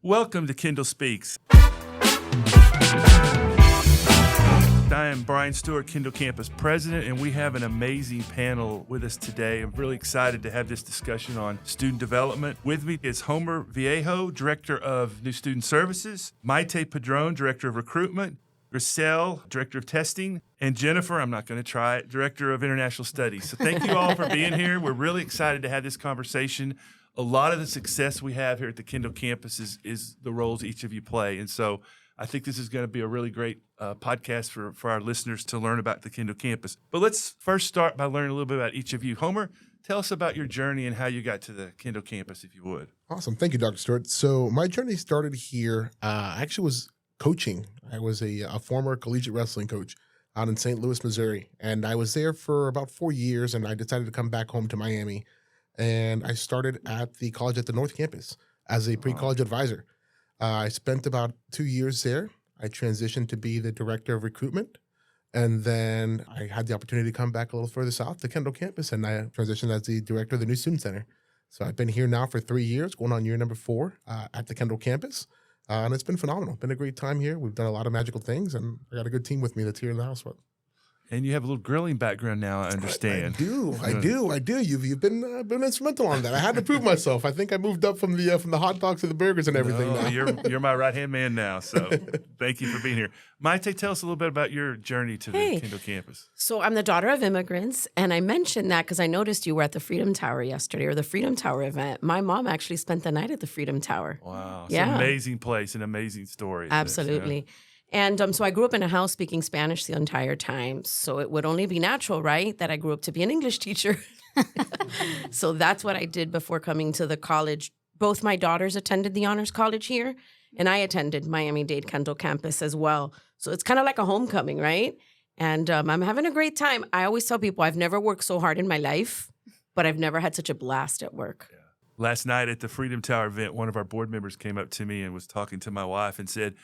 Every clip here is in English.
Welcome to Kendall Speaks. I am Bryan Stewart, Kendall Campus President, and we have an amazing panel with us today. I'm really excited to have this discussion on student development. With me is Homer Vallejo, Director of New Student Services, Maite Padron, Director of Recruitment, Gricel, Director of Testing, and Jennifer, I'm not going to try it, Director of International Studies. So thank you all for being here. We're really excited to have this conversation. A lot of the success we have here at the Kendall campus is the roles each of you play. And so I think this is going to be a really great podcast for our listeners to learn about the Kendall campus. But let's first start by learning a little bit about each of you. Homer, tell us about your journey and how you got to the Kendall campus, if you would. Awesome. Thank you, Dr. Stewart. So my journey started here. I actually was coaching. I was a former collegiate wrestling coach out in St. Louis, Missouri. And I was there for about 4 years, and I decided to come back home to Miami. And I started at the college at the North Campus as a pre-college advisor. I spent about 2 years there. I transitioned to be the director of recruitment. And then I had the opportunity to come back a little further south to Kendall campus, and I transitioned as the director of the New Student Center. So I've been here now for 3 years, going on year number 4 at the Kendall campus. And it's been phenomenal. Been a great time here. We've done a lot of magical things, and I got a good team with me that's here in the house. And you have a little grilling background now, I understand. I do. You've been instrumental on that. I had to prove myself. I think I moved up from the hot dogs to the burgers and everything now. You're my right-hand man now, so thank you for being here. Maite, tell us a little bit about your journey to the Kendall campus. So I'm the daughter of immigrants, and I mentioned that because I noticed you were at the Freedom Tower yesterday, or the Freedom Tower event. My mom actually spent the night at the Freedom Tower. Wow. It's an amazing place, an amazing story. Absolutely. And so I grew up in a house speaking Spanish the entire time. So it would only be natural, right, that I grew up to be an English teacher. So that's what I did before coming to the college. Both my daughters attended the Honors College here, and I attended Miami-Dade Kendall campus as well. So it's kind of like a homecoming, right? And I'm having a great time. I always tell people I've never worked so hard in my life, but I've never had such a blast at work. Yeah. Last night at the Freedom Tower event, one of our board members came up to me and was talking to my wife and said,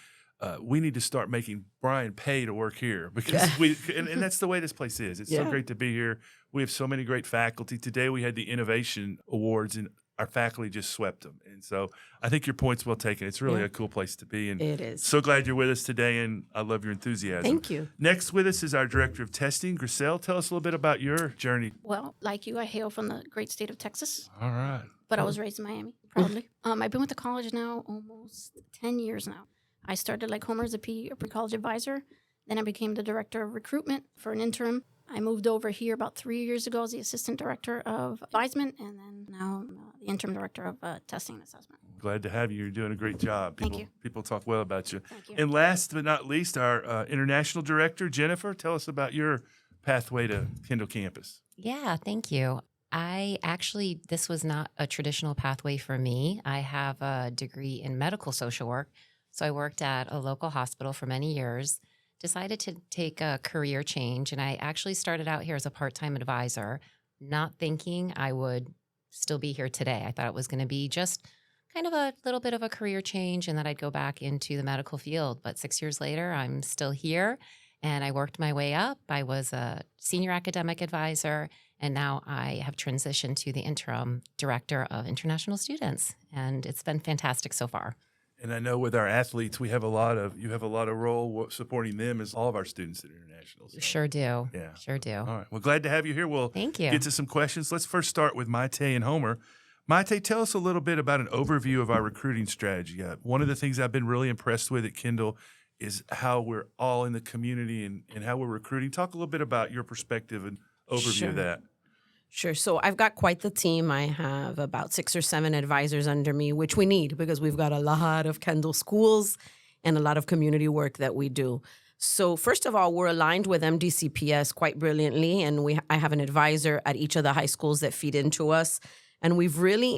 we need to start making Bryan pay to work here because and that's the way this place is. It's so great to be here. We have so many great faculty. Today we had the Innovation Awards and our faculty just swept them. And so I think your point's well taken. It's really a cool place to be. And it is. So glad you're with us today, and I love your enthusiasm. Thank you. Next with us is our Director of Testing, Gricel. Tell us a little bit about your journey. Well, like you, I hail from the great state of Texas. All right. But I was raised in Miami, proudly. I've been with the college now almost 10 years now. I started like Homer as a pre-college advisor. Then I became the director of recruitment for an interim. I moved over here about 3 years ago as the assistant director of advisement, and then now I'm the interim director of testing and assessment. Glad to have you. You're doing a great job. Thank you. People talk well about you. Thank you. And last but not least, our international director, Jennifer. Tell us about your pathway to Kendall campus. Yeah, thank you. This was not a traditional pathway for me. I have a degree in medical social work. So I worked at a local hospital for many years, decided to take a career change, and I actually started out here as a part-time advisor, not thinking I would still be here today. I thought it was going to be just kind of a little bit of a career change and that I'd go back into the medical field. But 6 years later, I'm still here, and I worked my way up. I was a senior academic advisor, and now I have transitioned to the interim director of international students, and it's been fantastic so far. And I know with our athletes, you have a lot of role supporting them as all of our students at International. So. Sure do. Yeah. Sure do. All right. Well, glad to have you here. We'll Thank you. Get to some questions. Let's first start with Maite and Homer. Maite, tell us a little bit about an overview of our recruiting strategy. One of the things I've been really impressed with at Kendall is how we're all in the community and how we're recruiting. Talk a little bit about your perspective and overview of that. Sure. So I've got quite the team. I have about 6 or 7 advisors under me, which we need because we've got a lot of Kendall schools and a lot of community work that we do. So first of all, we're aligned with MDCPS quite brilliantly, and I have an advisor at each of the high schools that feed into us. And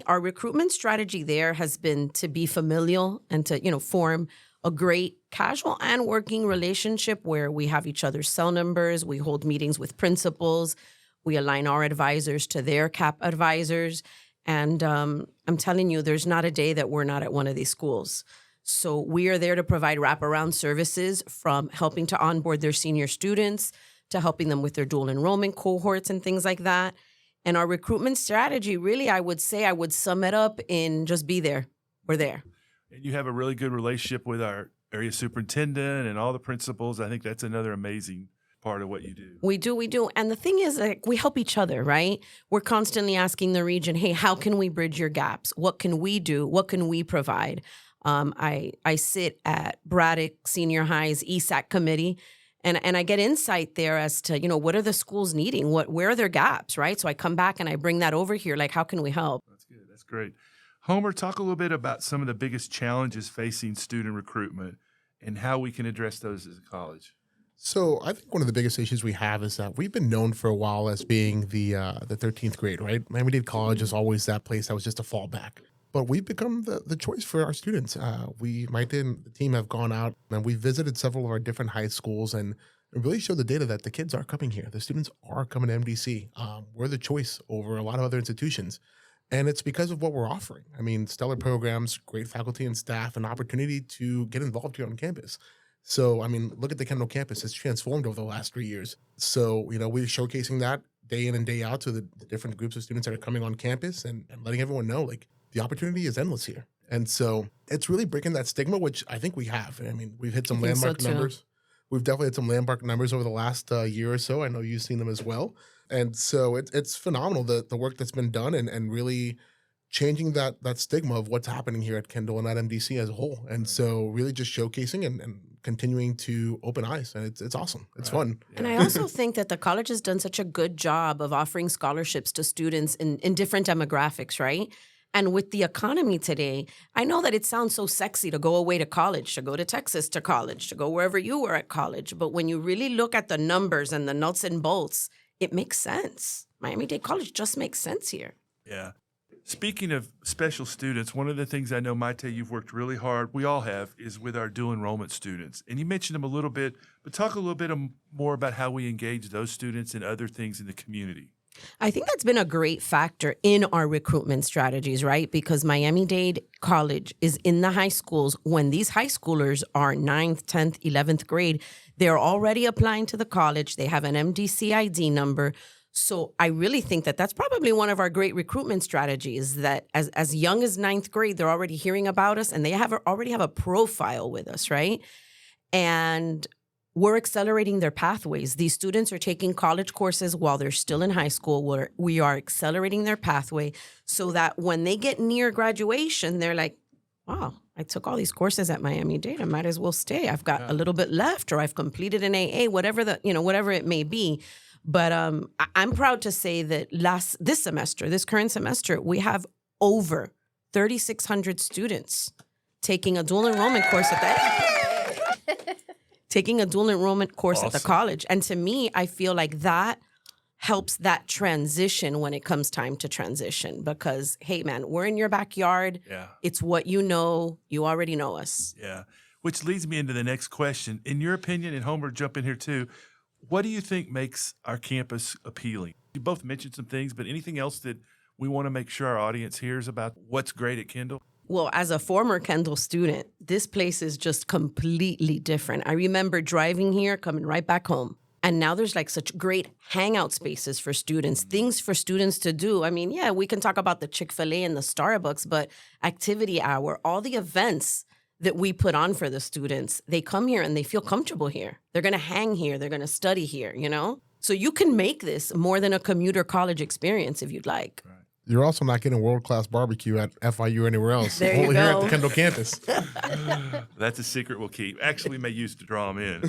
our recruitment strategy there has been to be familial and to, form a great casual and working relationship where we have each other's cell numbers, we hold meetings with principals, we align our advisors to their CAP advisors. And I'm telling you, there's not a day that we're not at one of these schools. So we are there to provide wraparound services from helping to onboard their senior students to helping them with their dual enrollment cohorts and things like that. And our recruitment strategy, really, I would say I would sum it up in just be there. We're there. And you have a really good relationship with our area superintendent and all the principals. I think that's another amazing part of what you do. We do. And the thing is, like, we help each other, right? We're constantly asking the region, hey, how can we bridge your gaps? What can we do? What can we provide? I sit at Braddock Senior High's ESAC committee, and I get insight there as to, what are the schools needing? Where are their gaps, right? So I come back and I bring that over here. Like, how can we help? That's good. That's great. Homer, talk a little bit about some of the biggest challenges facing student recruitment and how we can address those as a college. So I think one of the biggest issues we have is that we've been known for a while as being the 13th grade, right? Miami-Dade College is always that place that was just a fallback. But we've become the choice for our students. Maite and the team have gone out and we've visited several of our different high schools and really showed the data that the kids are coming here. The students are coming to MDC. We're the choice over a lot of other institutions. And it's because of what we're offering. I mean, stellar programs, great faculty and staff, and opportunity to get involved here on campus. So, I mean, look at the Kendall campus. It's transformed over the last 3 years. So, we're showcasing that day in and day out to the different groups of students that are coming on campus and letting everyone know, like, the opportunity is endless here. And so it's really breaking that stigma, which I think we have. I mean, we've hit some landmark numbers. We've definitely had some landmark numbers over the last year or so. I know you've seen them as well. And so it's phenomenal, the work that's been done and really changing that stigma of what's happening here at Kendall and at MDC as a whole. And so really just showcasing and continuing to open eyes. And it's awesome. It's fun. And I also think that the college has done such a good job of offering scholarships to students in different demographics, right? And with the economy today, I know that it sounds so sexy to go away to college, to go to Texas to college, to go wherever you were at college. But when you really look at the numbers and the nuts and bolts, it makes sense. Miami-Dade College just makes sense here. Yeah. Speaking of special students, one of the things I know, Maite, you've worked really hard, we all have, is with our dual enrollment students. And you mentioned them a little bit, but talk a little bit more about how we engage those students and other things in the community. I think that's been a great factor in our recruitment strategies, right? Because Miami-Dade College is in the high schools. When these high schoolers are 9th, 10th, 11th grade, they're already applying to the college. They have an MDC ID number. So I really think that that's probably one of our great recruitment strategies, that as young as 9th grade, they're already hearing about us and they already have a profile with us, right? And we're accelerating their pathways. These students are taking college courses while they're still in high school. We are accelerating their pathway so that when they get near graduation, they're like, wow, I took all these courses at Miami-Dade. I might as well stay. I've got a little bit left, or I've completed an AA, whatever it may be. But I'm proud to say that this current semester, we have over 3,600 students taking a dual enrollment course at the college. And to me, I feel like that helps that transition when it comes time to transition, because, hey, man, we're in your backyard. Yeah. It's what you know. You already know us. Yeah. Which leads me into the next question. In your opinion, and Homer, jump in here too, what do you think makes our campus appealing? You both mentioned some things, but anything else that we want to make sure our audience hears about what's great at Kendall? Well, as a former Kendall student, this place is just completely different. I remember driving here, coming right back home. And now there's like such great hangout spaces for students, things for students to do. I mean, yeah, we can talk about the Chick-fil-A and the Starbucks, but activity hour, all the events that we put on for the students, they come here and they feel comfortable here. They're going to hang here. They're going to study here, So you can make this more than a commuter college experience if you'd like. Right. You're also not getting world-class barbecue at FIU or anywhere else. There you Only here go. at the Kendall campus. That's a secret we'll keep. Actually, we may use to draw them in.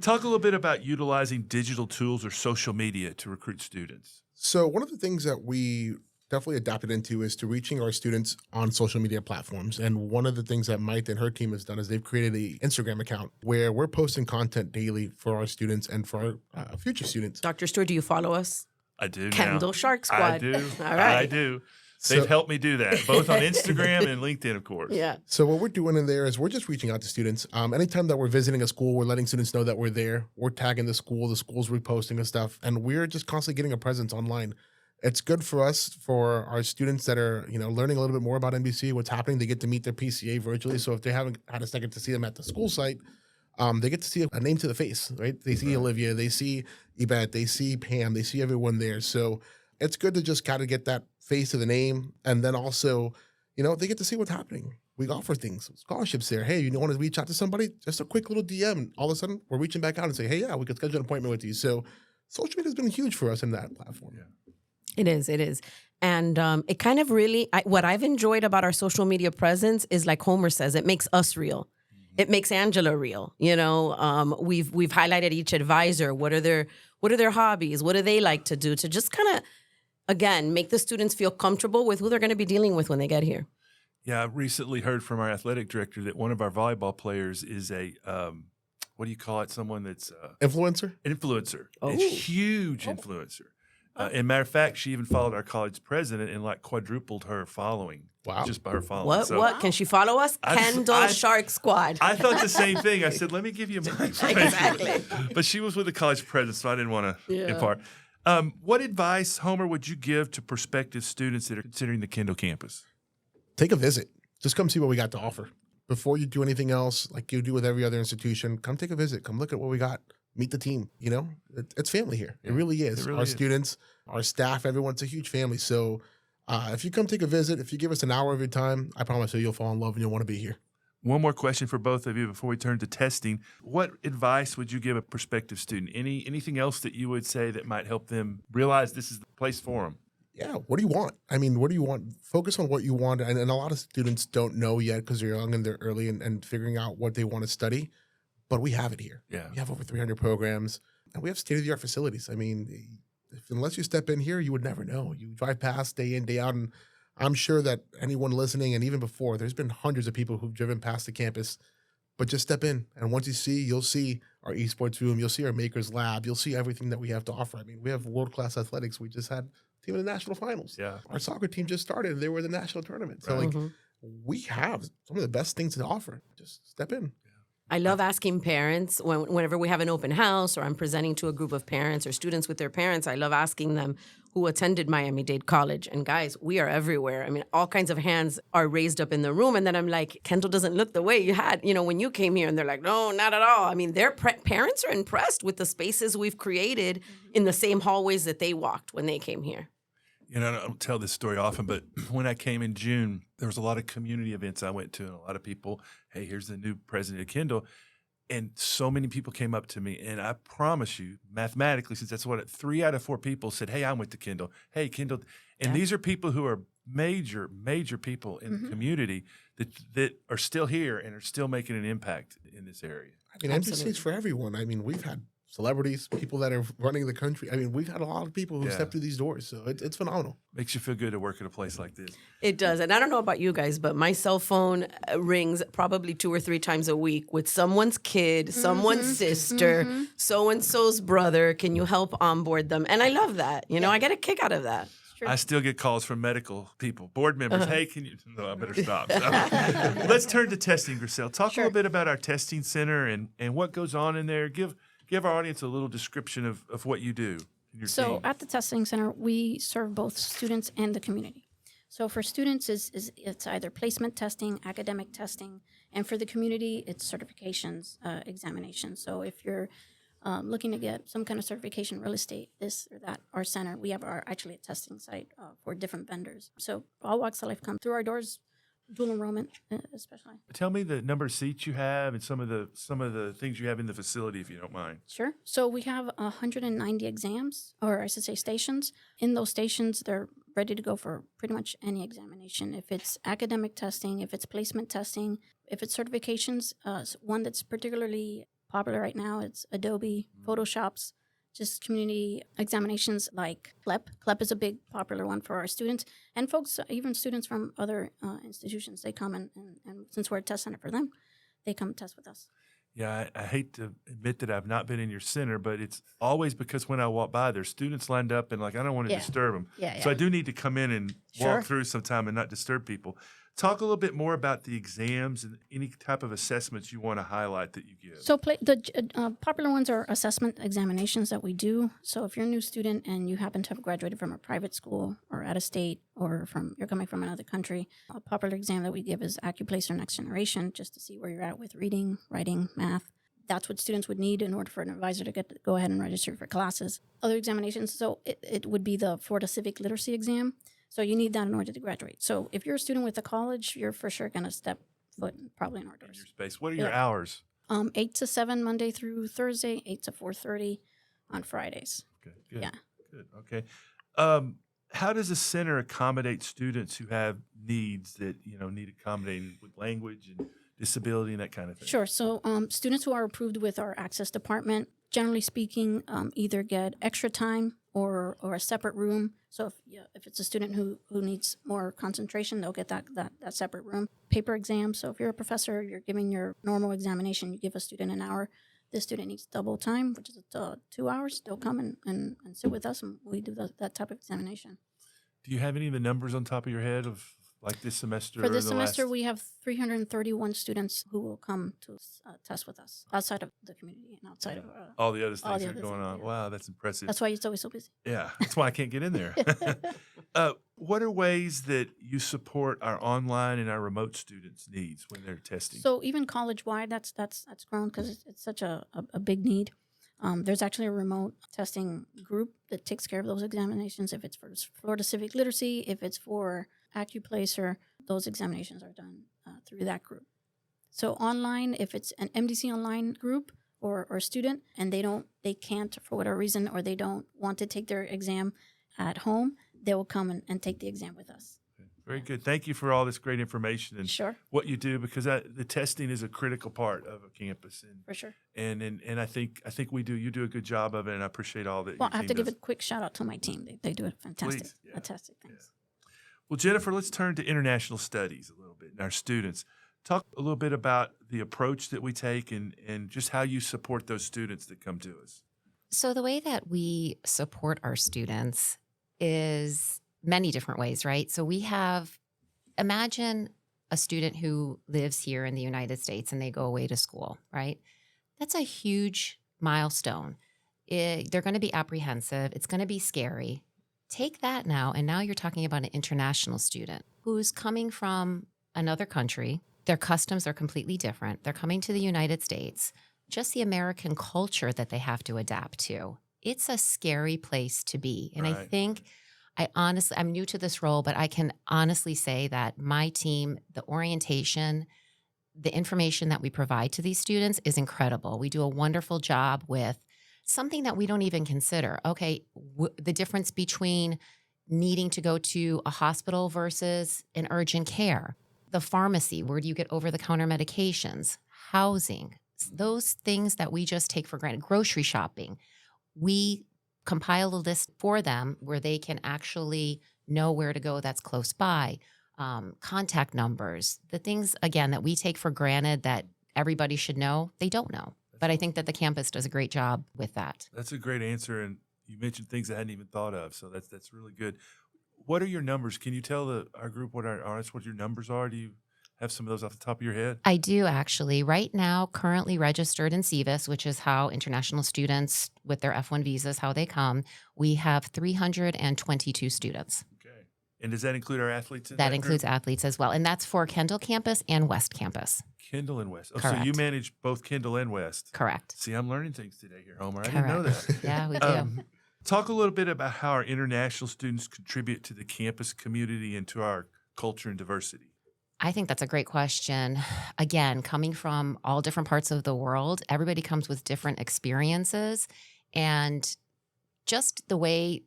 Talk a little bit about utilizing digital tools or social media to recruit students. So one of the things that we definitely adapted into is to reaching our students on social media platforms. And one of the things that Maite and her team has done is they've created an Instagram account where we're posting content daily for our students and for our future students. Dr. Stewart, do you follow us? I do now. Kendall Shark Squad. I do. All right. I do. They've helped me do that, both on Instagram and LinkedIn, of course. Yeah. So what we're doing in there is we're just reaching out to students. Anytime that we're visiting a school, we're letting students know that we're there. We're tagging the school's reposting and stuff, and we're just constantly getting a presence online. It's good for us, for our students that are, learning a little bit more about NBC, what's happening. They get to meet their PCA virtually. So if they haven't had a second to see them at the school site, they get to see a name to the face, right? They see Olivia, they see Ubeda, they see Pam, they see everyone there. So it's good to just kind of get that face to the name. And then also, they get to see what's happening. we offer things, scholarships there. Hey, you want to reach out to somebody? Just a quick little DM. All of a sudden, we're reaching back out and say, hey, yeah, we could schedule an appointment with you. So social media has been huge for us in that platform. Yeah. It is. And it kind of really, what I've enjoyed about our social media presence is, like Homer says, it makes us real. It makes Angela real. You know, we've highlighted each advisor. What are their hobbies? What do they like to do? To just kind of, again, make the students feel comfortable with who they're going to be dealing with when they get here. Yeah, I recently heard from our athletic director that one of our volleyball players is a, what do you call it? Someone that's Influencer? an influencer. Oh. A huge influencer. And matter of fact, she even followed our college president and like quadrupled her following. Wow. Just by her following. What? So What? Can she follow us? Kendall Shark Squad. I thought the same thing. I said, let me give you my information. Exactly. But she was with the college president, so I didn't want to Yeah. impart. What advice, Homer, would you give to prospective students that are considering the Kendall campus? Take a visit. Just come see what we got to offer. Before you do anything else, like you do with every other institution, come take a visit. Come look at what we got. Meet the team. You know, it's family here. It really is. It really our is. students, our staff, everyone's a huge family. So if you come take a visit, if you give us an hour of your time, I promise you'll fall in love and you'll want to be here. One more question for both of you before we turn to testing. What advice would you give a prospective student? Anything else that you would say that might help them realize this is the place for them? Yeah, what do you want? I mean, what do you want? Focus on what you want. And a lot of students don't know yet because they're young and they're early and figuring out what they want to study. But we have it here. Yeah. We have over 300 programs and we have state-of-the-art facilities. I mean, unless you step in here, you would never know. You drive past day in, day out, and I'm sure that anyone listening, and even before, there's been hundreds of people who've driven past the campus, but just step in. And once you'll see our esports room, you'll see our makers lab, you'll see everything that we have to offer. I mean, we have world-class athletics. We just had a team in the national finals. Yeah. Our soccer team just started, and they were in the national tournament. So, Right. we have some of the best things to offer. Just step in. I love asking parents whenever we have an open house or I'm presenting to a group of parents or students with their parents. I love asking them who attended Miami-Dade College. And guys, we are everywhere. I mean, all kinds of hands are raised up in the room. And then I'm like, Kendall doesn't look the way you had, when you came here. And they're like, no, not at all. I mean, their parents are impressed with the spaces we've created in the same hallways that they walked when they came here. I don't tell this story often, but when I came in June, there was a lot of community events I went to, and a lot of people, hey, here's the new president of Kendall. And so many people came up to me, and I promise you, mathematically, since that's what 3 out of 4 people said, hey, I went to Kendall. Hey, Kendall. And these are people who are major people in the community that are still here and are still making an impact in this area. I mean, NBC is for everyone. I mean, we've had celebrities, people that are running the country. I mean, we've had a lot of people who step through these doors. So it's phenomenal. Makes you feel good to work at a place like this. It does. And I don't know about you guys, but my cell phone rings probably 2 or 3 times a week with someone's kid, someone's sister, so-and-so's brother. Can you help onboard them? And I love that. I get a kick out of that. I still get calls from medical people, board members. Hey, can you? No, I better stop. So, let's turn to testing, Gricel. Talk a little bit about our testing center and what goes on in there. Give our audience a little description of what you do. Your So team. at the testing center, we serve both students and the community. So for students, it's either placement testing, academic testing, and for the community, it's certifications, examinations. So if you're looking to get some kind of certification, real estate, this or that, our center, we have actually a testing site for different vendors. So all walks of life come through our doors, dual enrollment especially. Tell me the number of seats you have and some of the things you have in the facility, if you don't mind. Sure. So we have 190 exams, or I should say stations. In those stations, they're ready to go for pretty much any examination. If it's academic testing, if it's placement testing, if it's certifications, one that's particularly popular right now, it's Adobe, Photoshops, just community examinations like CLEP. CLEP is a big popular one for our students and folks, even students from other institutions. They come and since we're a test center for them, they come test with us. Yeah, I hate to admit that I've not been in your center, but it's always because when I walk by, there's students lined up and I don't want to disturb them. So I do need to come in and walk through sometime and not disturb people. Talk a little bit more about the exams and any type of assessments you want to highlight that you give. So the popular ones are assessment examinations that we do. So if you're a new student and you happen to have graduated from a private school or out of state or you're coming from another country, a popular exam that we give is AccuPlacer Next Generation, just to see where you're at with reading, writing, math. That's what students would need in order for an advisor to go ahead and register for classes. Other examinations, so it would be the Florida Civic Literacy exam. So you need that in order to graduate. So if you're a student with a college, you're for sure going to step foot probably in our In doors. your space. What are your Yeah. hours? 8 to 7 Monday through Thursday, 8 to 4:30 on Fridays. Okay, good. Yeah. Good. Okay. How does the center accommodate students who have needs that, need accommodating with language and disability and that kind of thing? Sure. So students who are approved with our access department, generally speaking, either get extra time or a separate room. So if it's a student who needs more concentration, they'll get that separate room. Paper exam. So if you're a professor, you're giving your normal examination, you give a student an hour. This student needs double time, which is 2 hours. They'll come and sit with us, and we do that type of examination. Do you have any of the numbers on top of your head of like this semester? For this or the semester, last... we have 331 students who will come to test with us outside of the community and outside of all the other all things the that are other going things, on. yeah. Wow, that's impressive. That's why it's always so busy. Yeah, that's why I can't get in there. What are ways that you support our online and our remote students' needs when they're testing? So even college-wide, that's grown because it's such a big need. There's actually a remote testing group that takes care of those examinations. If it's for Florida Civic Literacy, if it's for AccuPlacer, those examinations are done through that group. So online, if it's an MDC online group or student and they can't for whatever reason, or they don't want to take their exam at home, they will come and take the exam with us. Very good. Thank you for all this great information and Sure, what you do, because the testing is a critical part of a campus, and for sure. and I think you do a good job of it, and I appreciate all that. Well, your I have team to give does. a quick shout out to my team. They do it fantastic, Please, yeah. fantastic things. Well, Jennifer, let's turn to international studies a little bit and our students. Talk a little bit about the approach that we take and just how you support those students that come to us. So the way that we support our students is many different ways, right? So imagine a student who lives here in the United States and they go away to school, right? That's a huge milestone. They're going to be apprehensive. It's going to be scary. Take that now, and now you're talking about an international student who's coming from another country. Their customs are completely different. They're coming to the United States. Just the American culture that they have to adapt to. It's a scary place to be. And I Right. think I'm new to this role, but I can honestly say that my team, the orientation, the information that we provide to these students is incredible. We do a wonderful job with something that we don't even consider. Okay, the difference between needing to go to a hospital versus an urgent care, the pharmacy, where do you get over-the-counter medications, housing, those things that we just take for granted, grocery shopping. We compile a list for them where they can actually know where to go that's close by, contact numbers, the things, again, that we take for granted that everybody should know, they don't know. But I think that the campus does a great job with that. That's a great answer, and you mentioned things I hadn't even thought of, so that's really good. What are your numbers? Can you tell our group what your numbers are? Do you have some of those off the top of your head? I do actually. Right now, currently registered in CVIS, which is how international students with their F1 visas, how they come, we have 322 students. Okay. And does that include our athletes in That group? includes athletes as well. And that's for Kendall campus and West campus. Kendall and West. Oh, so you Correct. manage both Kendall and West. Correct. See, I'm learning things today here, Homer. I didn't know Correct. that. Yeah, we do. Talk a little bit about how our international students contribute to the campus community and to our culture and diversity. I think that's a great question. Again, coming from all different parts of the world, everybody comes with different experiences, and just the way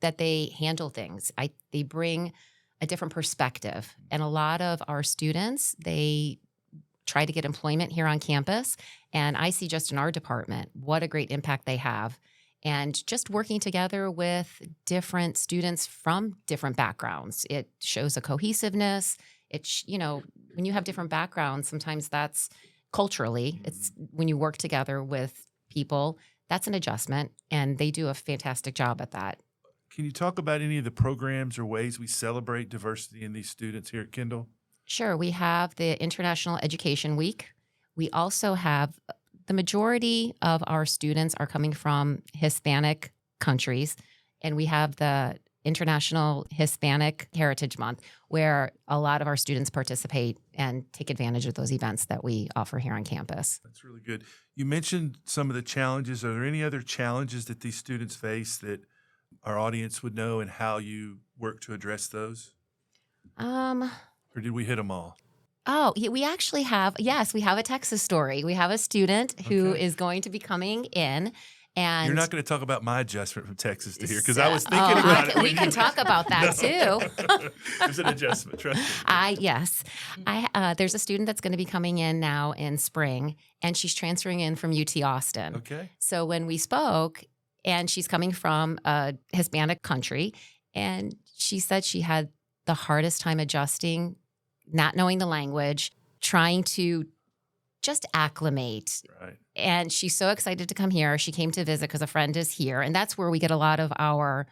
that they handle things, they bring a different perspective. And a lot of our students, they try to get employment here on campus, and I see just in our department what a great impact they have. And just working together with different students from different backgrounds, it shows a cohesiveness. When you have different backgrounds, sometimes that's culturally, it's when you work together with people, that's an adjustment, and they do a fantastic job at that. Can you talk about any of the programs or ways we celebrate diversity in these students here at Kendall? Sure. We have the International Education Week. We also have the majority of our students are coming from Hispanic countries, and we have the International Hispanic Heritage Month, where a lot of our students participate and take advantage of those events that we offer here on campus. That's really good. You mentioned some of the challenges. Are there any other challenges that these students face that our audience would know and how you work to address those? Um, Or did we hit them all? Oh, we actually have, yes, we have a Texas story. We have a student who Okay. is going to be coming in. And You're not going to talk about my adjustment from Texas to here because I was thinking Oh, about it. we when can you- talk about that too. There's an adjustment, trust me. Yes. There's a student that's going to be coming in now in spring, and she's transferring in from UT Austin. Okay. So when we spoke, and she's coming from a Hispanic country, and she said she had the hardest time adjusting, not knowing the language, trying to just acclimate. Right. And she's so excited to come here. She came to visit because a friend is here. And that's where we get a lot of our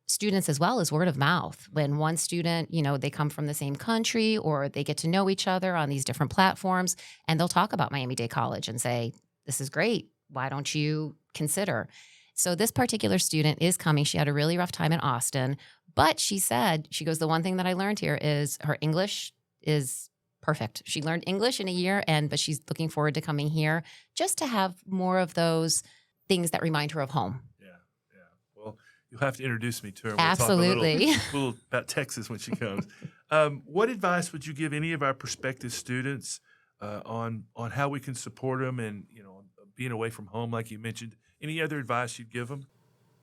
students as well as word of mouth. When one student, they come from the same country or they get to know each other on these different platforms, and they'll talk about Miami-Dade College and say, this is great. Why don't you consider? So this particular student is coming. She had a really rough time in Austin, but she goes, the one thing that I learned here is her English is perfect. She learned English in a year, but she's looking forward to coming here just to have more of those things that remind her of home. Yeah. Well, you'll have to introduce me to her. We'll Absolutely. talk a little about Texas when she comes. What advice would you give any of our prospective students on how we can support them and being away from home, like you mentioned? Any other advice you'd give them?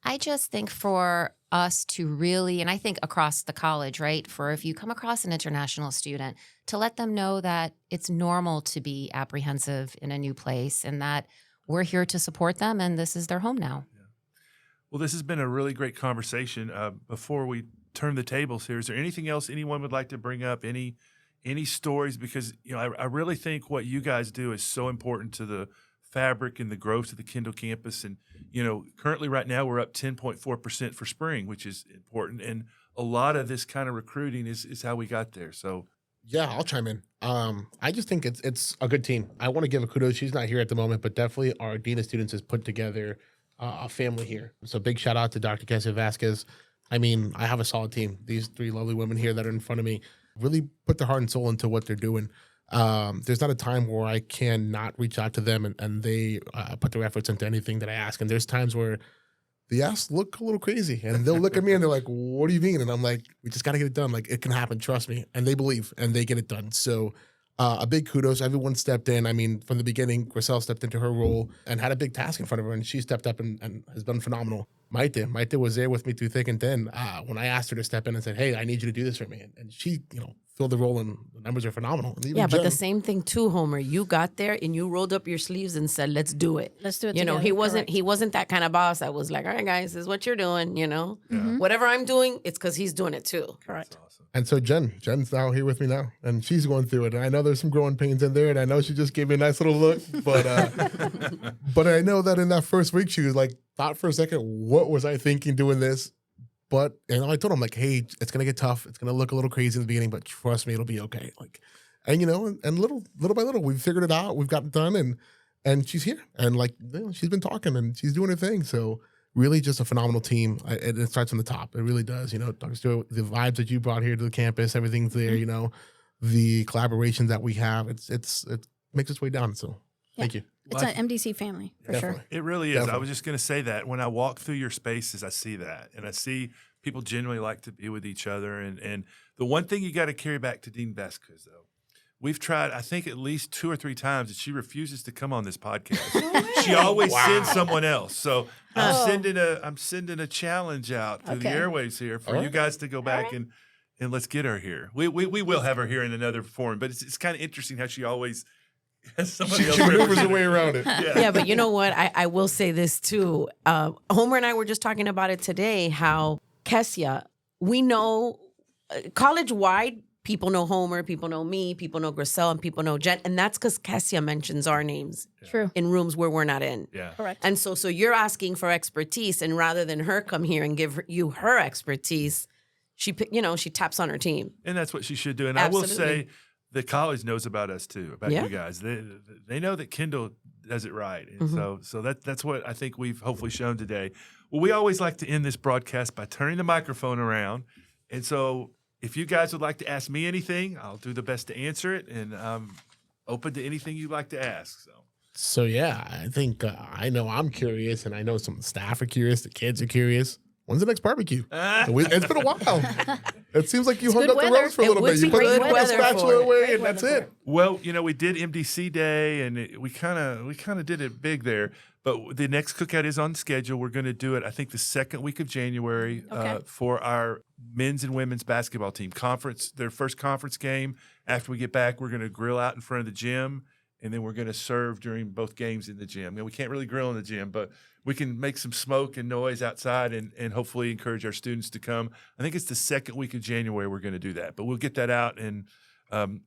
I just think for us to really, and I think across the college, right, for if you come across an international student, to let them know that it's normal to be apprehensive in a new place and that we're here to support them and this is their home now. Yeah. Well, this has been a really great conversation. Before we turn the tables here, is there anything else anyone would like to bring up? Any stories? Because I really think what you guys do is so important to the fabric and the growth of the Kendall campus. And, currently right now we're up 10.4% for spring, which is important. And a lot of this kind of recruiting is how we got there. So Yeah, I'll chime in. I just think it's a good team. I want to give a kudos. She's not here at the moment, but definitely our Dean of Students has put together a family here. So big shout out to Dr. Cassie Vasquez. I mean, I have a solid team. These three lovely women here that are in front of me really put their heart and soul into what they're doing. There's not a time where I can not reach out to them and they put their efforts into anything that I ask. And there's times where the asks look a little crazy and they'll look at me and they're like, what do you mean? And I'm like, we just got to get it done. Like, it can happen. Trust me. And they believe and they get it done. So a big kudos. Everyone stepped in. I mean, from the beginning, Gricel stepped into her role and had a big task in front of her, and she stepped up and has been phenomenal. Maite was there with me through thick and thin when I asked her to step in and said, hey, I need you to do this for me. And she, filled the role, and the numbers are phenomenal. And even Yeah, but Jen- the same thing too, Homer. You got there and you rolled up your sleeves and said, "Let's do it." Let's do it He together, wasn't. correct. He wasn't that kind of boss that was like, "All right, guys, this is what you're doing." Mm-hmm. Whatever I'm doing, it's because he's doing it too. Correct. that's awesome. And so Jen's now here with me now, and she's going through it. And I know there's some growing pains in there, and I know she just gave me a nice little look. But but I know that in that first week, she was like, thought for a second, what was I thinking doing this? But I told him like, hey, it's gonna get tough. It's gonna look a little crazy in the beginning, but trust me, it'll be okay. Like, and and little by little, we've figured it out. We've got it done, and she's here, and she's been talking and she's doing her thing. So really, just a phenomenal team. It starts from the top. It really does. Dr. Stewart, the vibes that you brought here to the campus, everything's there. The collaborations that we have, it makes its way down. So thank you. It's an MDC family for Definitely. sure. It really is. I Definitely. was just going to say that when I walk through your spaces, I see that. And I see people genuinely like to be with each other. And the one thing you got to carry back to Dean Vasquez, though, we've tried, I think, at least 2 or 3 times that she refuses to come on this podcast. She always sends someone else. So I'm sending a challenge out through the Okay. airwaves here for All you right. guys to go back and let's get her here. We will have her here in another form, but it's kind of interesting how she always has somebody else She maneuvers represent her way around it. Yeah, but you know what? I will say this too. Homer and I were just talking about it today. How Kessia, we know college wide. People know Homer, people know me, people know Gricel, and people know Jen. And that's because Kessia mentions our names True. in rooms where we're not in. Yeah. Correct. And so you're asking for expertise, and rather than her come here and give you her expertise, she taps on her team. And that's what she should do. And I will Absolutely. say the college knows about us too, about Yeah. you guys. They know that Kendall does it right. And so that's what I think we've hopefully shown today. Well, we always like to end this broadcast by turning the microphone around. And so if you guys would like to ask me anything, I'll do the best to answer it. And I'm open to anything you'd like to ask. So yeah, I think I know I'm curious, and I know some staff are curious. The kids are curious. when's the next barbecue? It's been a while. It seems like you hung good up the weather. roast for a It little would bit. be You put great the weather spatula for it. away, Great and that's weather it. Well, we did MDC Day, and we kind of did it big there. But the next cookout is on schedule. We're going to do it, I think, the second week of January Okay. for our men's and women's basketball team conference. Their first conference game. After we get back, we're going to grill out in front of the gym, and then we're going to serve during both games in the gym. We can't really grill in the gym, but we can make some smoke and noise outside and hopefully encourage our students to come. I think it's the second week of January we're going to do that, but we'll get that out. And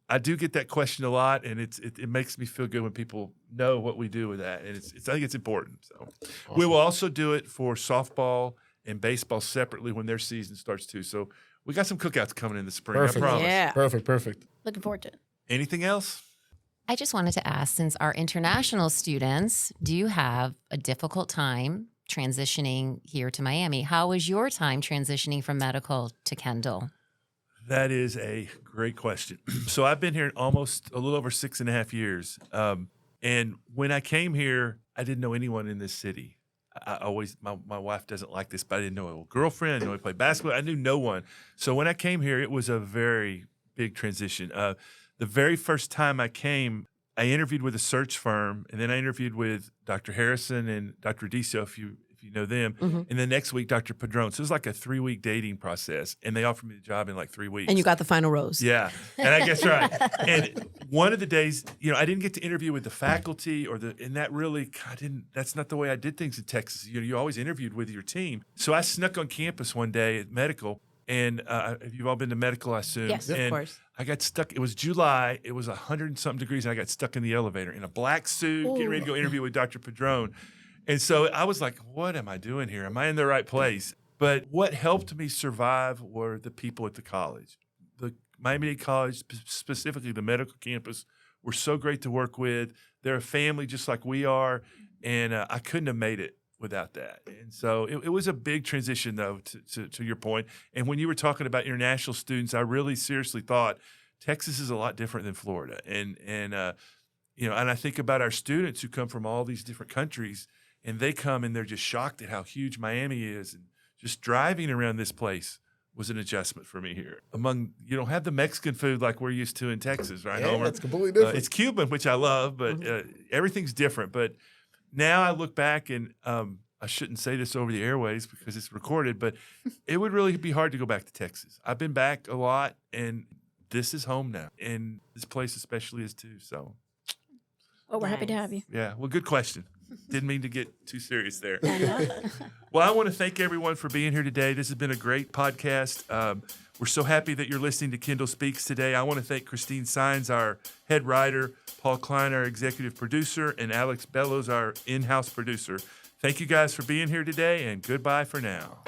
I do get that question a lot, and it makes me feel good when people know what we do with that. And I think it's important. So we will also do it for softball and baseball separately when their season starts too. So we got some cookouts coming in the spring. Perfect. I promise. Yeah. Perfect. Looking forward to it. Anything else? I just wanted to ask, since our international students, do you have a difficult time transitioning here to Miami? How was your time transitioning from medical to Kendall? That is a great question. So I've been here almost a little over 6.5 years. And when I came here, I didn't know anyone in this city. My wife doesn't like this, but I didn't know a girlfriend. I didn't know I played basketball. I knew no one. So when I came here, it was a very big transition. The very first time I came, I interviewed with a search firm, and then I interviewed with Dr. Harrison and Dr. Decio, if you know them. Mm-hmm. And then next week, Dr. Padron. So it was like a 3-week dating process, and they offered me the job in like 3 weeks. And you got the final rose. Yeah, and I guess right. And one of the days, I didn't get to interview with the faculty and that really, that's not the way I did things in Texas. You always interviewed with your team. So I snuck on campus one day at medical, and you've all been to medical, I assume. Yes, of And course. I got stuck. It was July. It was 100 and something degrees, and I got stuck in the elevator in a black suit, getting ready to go interview with Dr. Padron. And so I was like, what am I doing here? Am I in the right place? But what helped me survive were the people at the college. The Miami-Dade College, specifically the medical campus, were so great to work with. They're a family just like we are, and I couldn't have made it without that. And so it was a big transition, though, to your point. And when you were talking about international students, I really seriously thought Texas is a lot different than Florida. And I think about our students who come from all these different countries, and they come and they're just shocked at how huge Miami is. And just driving around this place was an adjustment for me here. You don't have the Mexican food like we're used to in Texas, right, Yeah, Homer? it's completely different. It's Cuban, which I love, but everything's different. But now I look back and I shouldn't say this over the airways because it's recorded, but it would really be hard to go back to Texas. I've been back a lot, and this is home now. And this place especially is too. So, Well, we're happy to have you. yeah, well, good question. Didn't mean to get too serious there. Well, I want to thank everyone for being here today. This has been a great podcast. We're so happy that you're listening to Kendall Speaks today. I want to thank Christine Sines, our head writer, Paul Klein, our executive producer, and Alex Bellows, our in-house producer. Thank you guys for being here today, and goodbye for now.